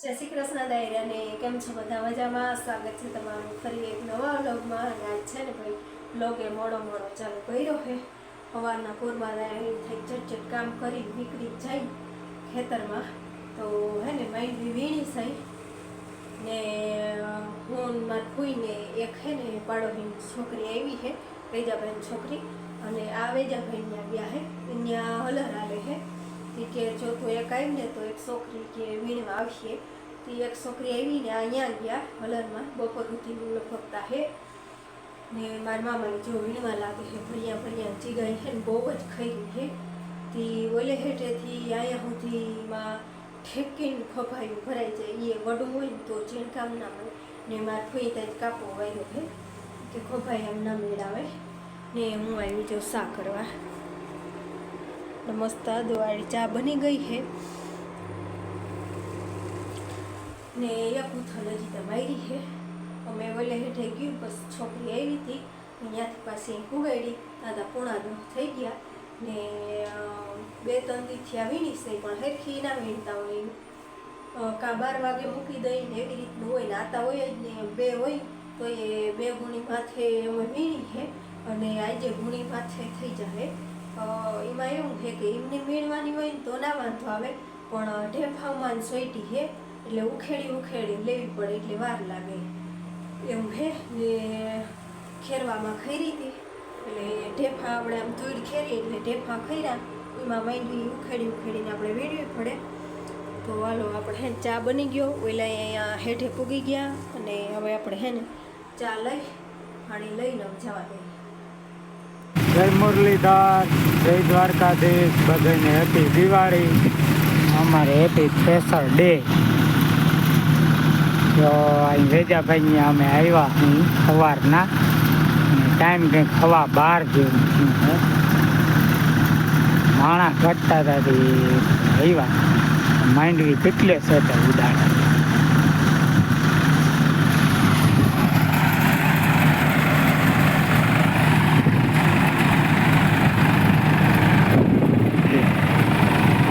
જય શ્રી કૃષ્ણ દાયરાને કેમ છો બધા મજામાં? સ્વાગત છે તમારું ફરી એક નવા વ્લોગમાં. અને આજ છે ને ભાઈ વ્લોગે મોડો ચાલુ કર્યો છે. સવારના પૂરમાં ઝટઝટ કામ કરી નીકળી જાય ખેતરમાં. તો હે ને માંડવી વીણી થઈ ને હું માર ફૂઈને એક હે ને પાડોશીની છોકરી આવી છે, વેજાભાઈની છોકરી, અને આ વેજાભાઈ ત્યાં ગયા છે, ત્યાં હલર આવે છે કે જો તું એક આવી ને તો એક છોકરી કે વીણવા આવશે. તે એક છોકરી આવીને અહીંયા ગયા હલરમાં, બપોર સુધી લખતા છે ને મારા મામાની જો વીણવા લાગે છે, ભણ્યા ચીગાઈ છે ને બહુ જ ખાઈ છે. તે ઓલે હેઠેથી અહીંયા સુધીમાં ઠેકીને ખભાયું ભરાઈ જાય, એ વડું હોય ને તો ઝીણકામ ના હોય ને મારે ફોઈ ત્યાં કાપો વાયરો છે કે ખભાઈ એમ ના મેળાવે ને હું આવી જાઉં શા કરવા. મસ્ત આદુવાળી ચા બની ગઈ છે ને એક ઉથલ હજી તો મારી છે. અમે ઓલે હેઠે ગયું, પછી છોકરી આવી હતી ત્યાંથી પાછી કુગાડી, દાદા પોણા 10 થઈ ગયા ને 2-3 દીથી આ વીણી છે પણ હેરખી ના વીણતા હોય. કાં 12 વાગે મૂકી દઈ ને એવી રીતનું હોય ને, આતા હોય જ ને 2 હોય તો એ 2 ગુણી માથે અમે વીણી છે અને આજે ગુણી માથે થઈ જાય. એમાં એવું છે કે એમને વીણવાની હોય ને તો ના વાંધો આવે, પણ ઢેફામાં સોઈટી છે એટલે ઉખેડી લેવી પડે એટલે વાર લાગે એવું છે ને. ખેરવામાં ખરી હતી એટલે ઢેફા આપણે આમ ધૂળ ખેરી એટલે ઢેફા ખર્યા, એમાં માંડવી ઉખેડીને આપણે વીણવી પડે. તો હાલો આપણે હે ચા બની ગયો, ઓલા અહીંયા હેઠે પૂગી ગયા અને હવે આપણે હે ને ચા લઈ પાણી લઈને જવા દઈએ. જય મુરલીધર, જય દ્વારકાધીશ, બધાને હેપી દિવાળી, અમારે હેપી સ્પેશિયલ ડે. તો અહીં વેજાભાઈ અમે આવ્યા સવારના, ટાઈમ કંઈક 12:15 જેવું છે. માણા ઘટતા ત્યાંથી આવ્યા, માંડવી કેટલે છે ઉડાડા.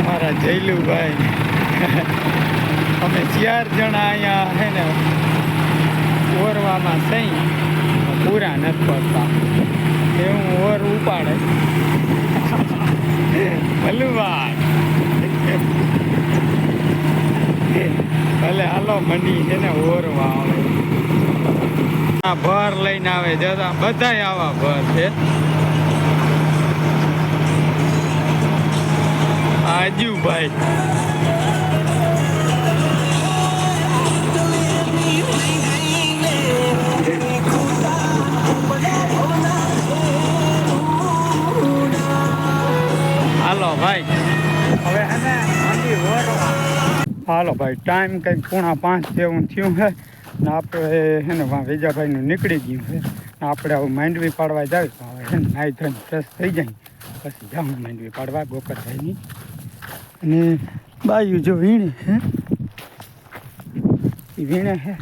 અમારા જયલુભાઈ અમે 4 જણા અહીંયા છે ને ઓરવામાં સહી પૂરા નથી પડતા એવું ઓર ઉપાડે ભલુભાઈ. ભલે હાલો મંડી છે ને ઓરવા આવે, ભર લઈને આવે જતા બધાય આવા ભર છે. આજુભાઈ હાલો ભાઈ, હવે હે ને હાલો ભાઈ, ટાઈમ કંઈક 4:30 જેવું થયું છે ને આપણે હે ને વેજાભાઈનું નીકળી ગયું છે ને આપણે હવે માંડવી પાડવા જાય. તો હવે છે ને નાઈ ધોઈને ફ્રેશ થઈ જાય પછી જાઉં માંડવી પાડવા ગોકરભાઈની. અને બાયું જો વીણે છે એ વીણે છે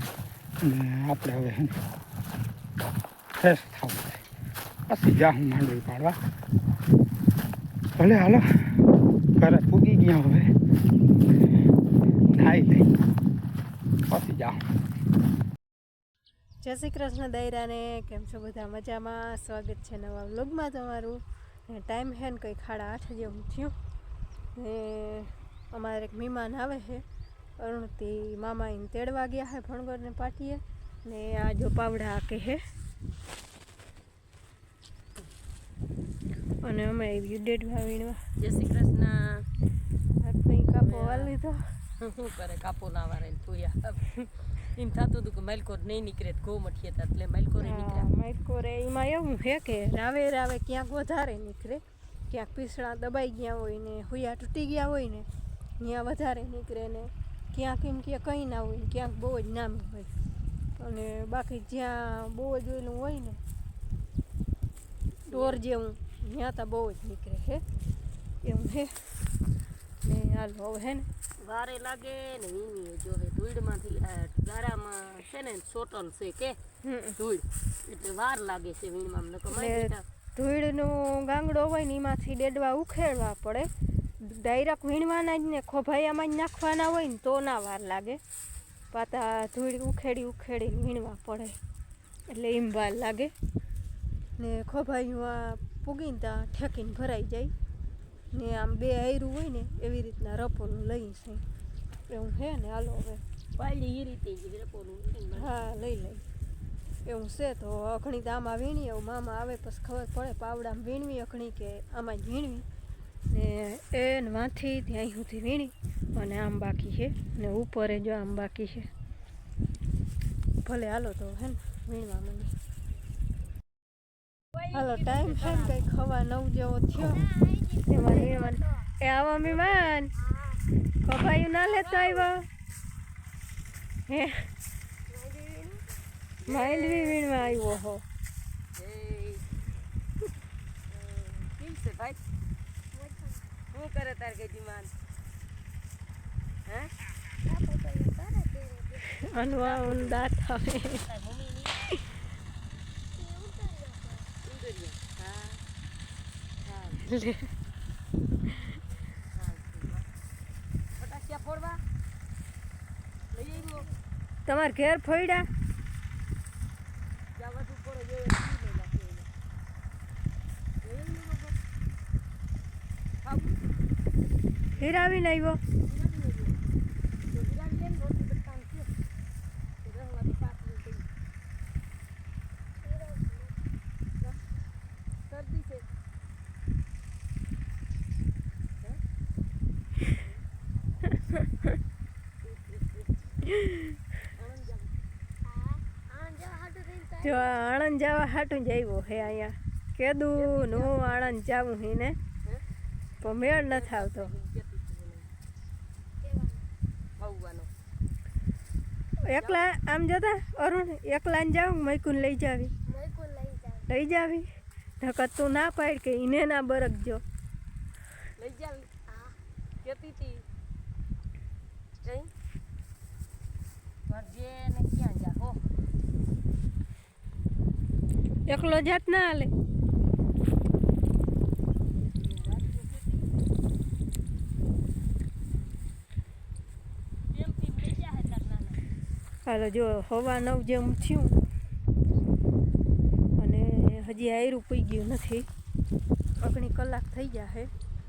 અને આપણે હવે છે ને ફ્રેશ થવું પછી જાઉં માંડવી પાડવા. ભલે હાલો ઘરે પૂગી ગયા, હવે નાઈ લઈ પછી જાઉં. જય શ્રી કૃષ્ણ દાયરાને કેમ છો બધા મજામાં? સ્વાગત છે નવા વ્લોગમાં તમારું. ટાઈમ છે ને કંઈક 8:30 જેવું થયું ને અમારે એક મહેમાન આવે છે, અરુણથી મામા એને તેડવા ગયા છે ભણગરને પાટીએ ને આ જો પાવડા આકે છે અને અમે આવી ડેડવા વીણવા. જય શ્રી કૃષ્ણ. કંઈ કાપો વાર લીધો, શું કરે કાપો ના વારે પૂયા એમ થતું હતું કે માલકોર નહીં નીકળે, ઘઉં મઠીએ હતા એટલે માલકોરે નીકળ્યા. માઇકોરે એમાં એવું છે કે રાવે ક્યાંક વધારે નીકળે, ક્યાંક પીસણા દબાઈ ગયા હોય ને હુયા તૂટી ગયા હોય ને ત્યાં વધારે નીકળે ને ક્યાંક એમ કે કંઈ ના હોય ને ક્યાંક બહુ જ નામી હોય. અને બાકી જ્યાં બહુ જ ઓલું હોય ને ઢોર જેવું ત્યાં તો બહુ જ નીકળે છે એવું છે ને. હાલો હવે હે ને વારે લાગે ને વીણીએ જો હે ધૂળમાંથી ગારામાં છે ને સોટલ છે કે ધૂળ એટલે વાર લાગે છે વીણમાં. ધૂળનો ગાંગડો હોય ને એમાંથી ડેડવા ઉખેડવા પડે ડાયરેક્ટ વીણવાના જ ને ખોભાયામાં જ નાખવાના હોય ને તો ના વાર લાગે. પાતા ધૂળ ઉખેડીને વીણવા પડે એટલે એમ વાર લાગે. ને ખોભાયું આ પૂગીને ત્યાં ઠેકીને ભરાઈ જાય ને આમ બે આયરું હોય ને એવી રીતના રપોનું લઈ છે એવું છે ને. હાલો હવે પાલી એ રીતે જ રેપોનું હા લઈ એવું છે. તો અખણી તો આમાં વીણી એવું મામા આવે પછી ખબર પડે પાવડામાં વીણવી અખણી કે આમાં જ વીણવી. ને એને વાંથી ત્યાં સુધી વીણી અને આમ બાકી છે ને ઉપરે જો આમ બાકી છે. ભલે હાલો તો હે ને વીણવા મને હાલો ટાઈમ છે ને કંઈક 9:15 જેવો થયો એમાં વીણવાનું. એ આવો મહેમાન ખભાયું ના લેતો આવ્યો હે માંડવી વીણવા આવ્યો હો. કેમ છે ભાઈ? શું કરે તાર ગજીમાન? હે અનવા દાંત આવે તાર મમ્મીની ઉંદરિયા. હા હા લે ફટાકિયા ફોડવા લઈ આવ્યો. તમાર ઘેર ફોડ્યા જ્યાં વધુ પડે જો લઈ નાખે એને. લઈ આવ્યો બાબુ. હીરાવીને આવ્યો. જો આણંદ જવા હાટું જ આવ્યો હે. અહીંયા કીધું હું આણંદ જાઉં હી ને પણ મેળ નથી આવતો. એકલા આમ જતા અરુણ એકલા ને જાઉં મૈકુન લઈ જાવી નકર તું ના પાડ કે એને ના બરકજો. લઈ જાવી કેતી તી જઈ ભરજે ને ક્યાં જા હો. એકલો જાત ના હાલે. હાલો જો 9:15 જેમ થયું અને હજી આયરું પૂઈ ગયું નથી. અગણી કલાક થઈ જશે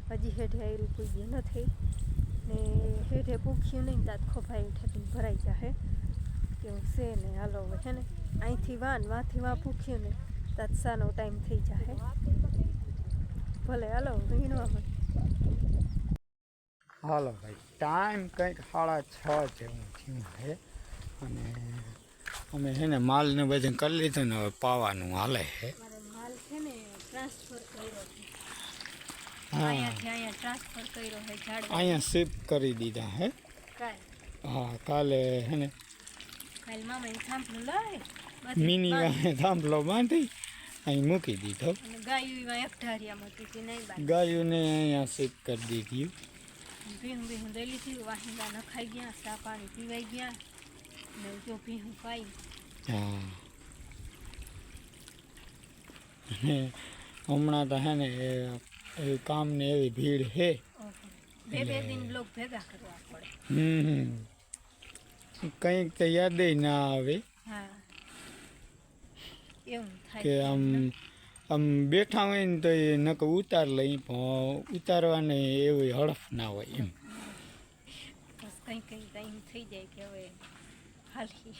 હજી હેઠે આયરું પૂઈ ગયું નથી ને હેઠે પૂખ્યું નહીં તાત ખોભાઈ ઠેકીને ભરાઈ જશે કેવું છે ને. હાલો હવે છે ને અહીંથી વાંથી પૂખ્યું ને તાત સાનો ટાઈમ થઈ જશે. ભલે હાલો વીણવામાં. હાલો ભાઈ ટાઈમ કંઈક 6:30 જેવું થયું છે અને અમે છે ને માલને બધું કરી લીધું ને હવે પાવાનું હાલે છે. માલ છે ને ટ્રાન્સફર કર્યો છે. હા અહીંયાથી અહીંયા ટ્રાન્સફર કર્યો છે ઝાડવા. અહીંયા શિફ્ટ કરી દીધા હે. કાલ હા કાલે હે ને કાલ મામાએ થાંભલું લાવે મિની વાહે થાંભલો બાંધી અહીં મૂકી દીધો. અને ગાયું એક ઢારિયામાં હતી નહીં બાદ ગાયોને અહીંયા શિફ્ટ કરી દીધી. ભીહું દઈ લીધી વાહિંદા નખાઈ ગયા ચા પાણી પીવાઈ ગયા ને જો ભીહું પાઈ. હા હમણાં તો હે ને એ કામને એવી ભીડ છે. બે દિન બ્લોક ભેગા કરવા પડે. કંઈક તો યાદ ના આવે હા એવું થાય કે આમ બેઠા હોય ને તો એ નકર ઉતાર લઈ પણ ઉતારવાને એવી હડફ ના હોય એમ. બસ કંઈ ટાઈમ થઈ જાય કે હવે હાલી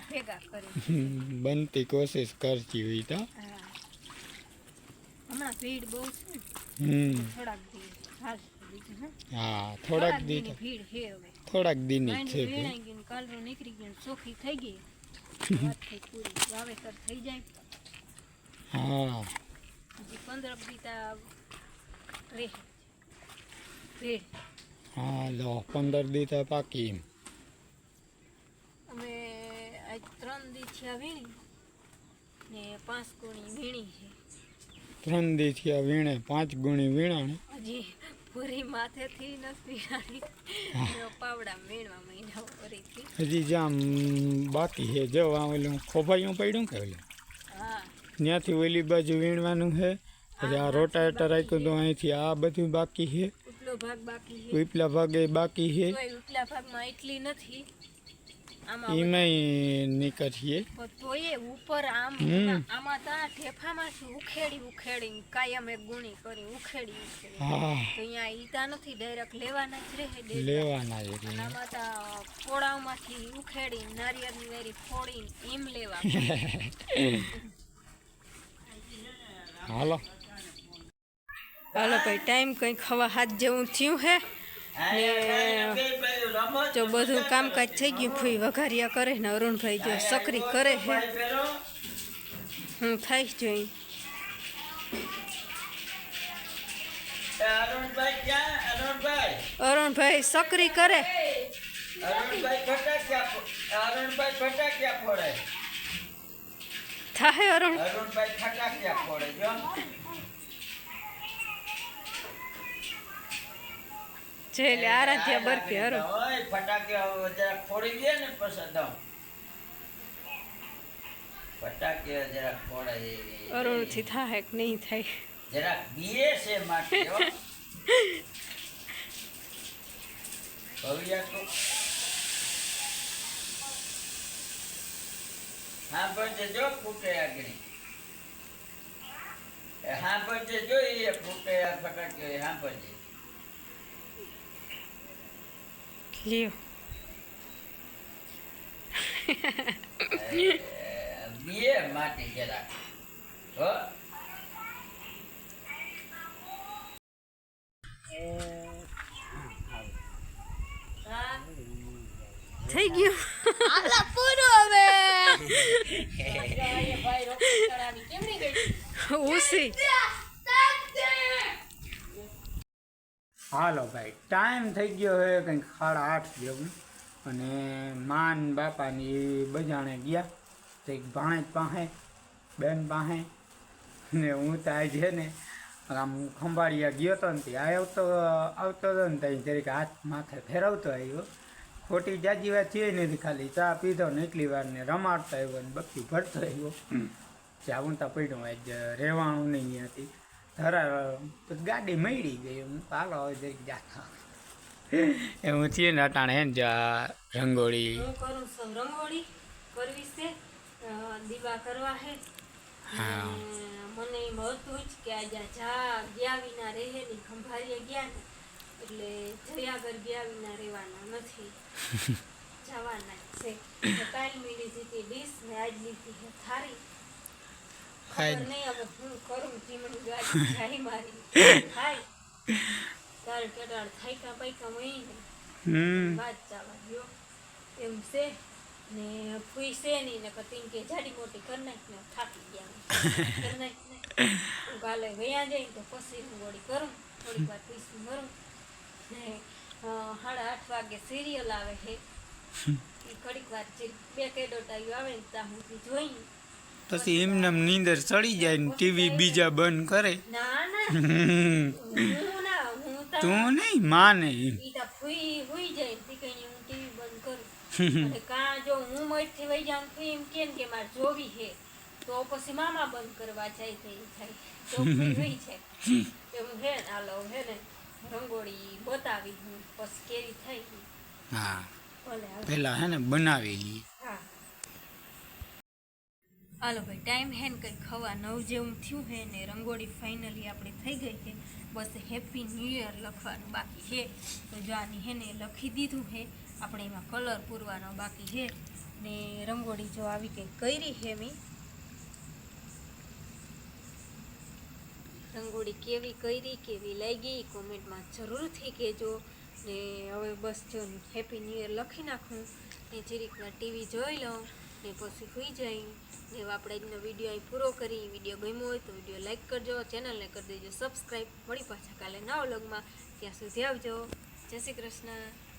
ભેગા કરી બનતી કોશિશ કરતી હોય તો. હા હમણાં ભીડ બહુ છે થોડાક દી હાલ બીજું હા થોડાક દી ભીડ છે હવે. થોડાક દીની છે વેણાઈ ગયું કાલરો નીકળી ગયું ચોખ્ખી થઈ ગઈ વાત થઈ પૂરી વાવેતર થઈ જાય. હા હજી 15 દીતા રહે ભીડ. હા લો 15 દી તો પાકી એમ. અમે આજ 3 દી થયા વીણી ને 5 ગુણી વીણી છે. 3 દી થયા વીણે 5 ગુણી વીણાણે. હજી પૂરી માથેથી નથી વીણાણી પાવડા વીણવા મહિના પૂરીથી. હજી જામ બાકી છે. જો ઓલું ખોભાઈયું પડ્યું કે ઓલું હા ત્યાંથી ઓલી બાજુ વીણવાનું છે પછી આ રોટાવેટર રાખ્યું તો અહીંથી આ બધું બાકી છે, ઉપલો ભાગ બાકી છે, ઉપલા ભાગે બાકી છે, તોય ઉપલા ભાગમાં એટલી નથી આમાં એમાંય નીકળીએ. પણ તોય ઉપર આમ આમાં તો આ ઠેફામાંથી ઉખેડી કાયમ એક ગુણી કરી ઉખેડી હા તો અહીંયા ઈતા નથી ડાયરેક્ટ લેવાના જ રહે ડેડા. લેવાના જ અને રહે. આમાં તો ફોડામાંથી ઉખેડી નારિયેળની વેરી ફોડી એમ લેવા હાલો હાલો ભાઈ ટાઈમ કંઈક હવા હાથ જેવું થયું હે ને જો બધું કામકાજ થઈ ગયું ફૂઈ વઘારિયા કરે ને અરુણભાઈ જો સકરી કરે હે હું થાય જોઈ અરુણભાઈ સકરી કરે થાય અરુણ છે લે આરાધ્યા બરફી અરુણ ફોડી દે ને પછી દમ ફટાકે જરાક ફોડાય અરુણથી થાય કે નહીં થાય જરાક બીએ છે માટે હો. ભવ્યા તો હા પણ જો ફૂટે આગળ હા પણ જોઈએ ફૂટે આ ફટાકે હા પણ લ્યો બીએ માટે જરાક હો થઈ ગયું આલા પૂરું હવે ભાઈ રોટલી ચડાવી કેમ નહીં ગઈ ઉસી હાલો ભાઈ ટાઈમ થઈ ગયો છે કંઈક 8:30 જેવું અને માન બાપાની બજાણે ગયા તો એક ભાણેજ પાસે બેન પાસે ને હું તો આ છે ને આમ ખંભાળિયા ગયો હતો ને ત્યાં આવતો હતો ને ત્યાં જરીક હાથ માથે ફેરવતો આવ્યો ખોટી જાજી વાત છે નથી ખાલી ચા પીધો ને એટલી વાર ને રમાડતો આવ્યો ને બક્કી ભરતો આવ્યો ત્યાં હું તો પડ્યો આજ રહેવાનું નહીં હતી ધરા ગાડી મળી ગઈ હું હાલો હવે જરીક જાતા એવું થયું ને અટાણે હે ને રંગોળી હું કરું છું રંગોળી કરવી છે દીવા કરવા હે હા. મને એમ હતું જ કે આજે ગયા વિના રહે ની ખંભાળીએ ગયા ને એટલે જયાગર ગયા વિના રહેવાના નથી જવાના જ છે કાલ મિલી જીતી ડીશ ને આજ લીધી છે થારી ખબર નહીં હવે હું કરું ચીમણી ગાડી જાય મારી થાય તારે કેટાળ થાયકા પૈકા મહીને વાત ચાવા ગયો એમ છે ને ફૂઈ છે નહીં ને કતિંગ કે જાડી મોટી કરી નાખ ને થાકી ગયા કરી નાખ ને હું કાલે વયા જઈને તો પછી રંગોળી કરું થોડીક વાર પીસું કરું ને 8:30 વાગે સિરિયલ આવે છે એ ઘડીક વાર બે કેડોટાયું આવે ને ત્યાં હું જોઈ પછી એમને નીંદર ચડી જાય ને ટીવી બીજા બંધ કરે ના ના હું ના હું તો તું નહીં માને એમ ઈ તો ફૂઈ હુઈ જાય તે કઈ હું ટીવી બંધ કરું અને કાં જો હું મોટથી વહી જાઉં તો એમ કે મારે જોવી છે તો પછી મામા બંધ કરવા જાય તો એ થાય તો ફૂઈ હુઈ જાય એમ હે ને હાલો હે ને રંગોળી બતાવી હું પછી કેવી થઈ ગઈ હા ભલે હાલો. પેલા હે ને બનાવી લઈએ હા હાલો ભાઈ ટાઈમ હે ને કંઈક ખવા 9 જેવું થયું હે ને રંગોળી ફાઇનલી આપણી થઈ ગઈ છે બસ હેપી ન્યૂ યર લખવાનું બાકી છે તો જો આની હે ને લખી દીધું છે આપણે એમાં કલર પૂરવાનો બાકી છે ને રંગોળી જો આવી કંઈક કરી છે મેં રંગોળી કેવી કરી કેવી લાગી કોમેન્ટમાં જરૂરથી કહેજો ને હવે બસ જો હેપી ન્યૂ યર લખી નાખું ને જરીકવાર ટીવી જોઈ લઉં ને પછી સુઈ જઈ ને આપણે આજનો વિડીયો અહીં પૂરો કરી વિડીયો ગમ્યો હોય તો વિડીયો લાઈક કરજો ચેનલને કરી દેજો સબસ્ક્રાઈબ વળી પાછા કાલે નવા વ્લોગમાં ત્યાં સુધી આવજો જય શ્રી કૃષ્ણ.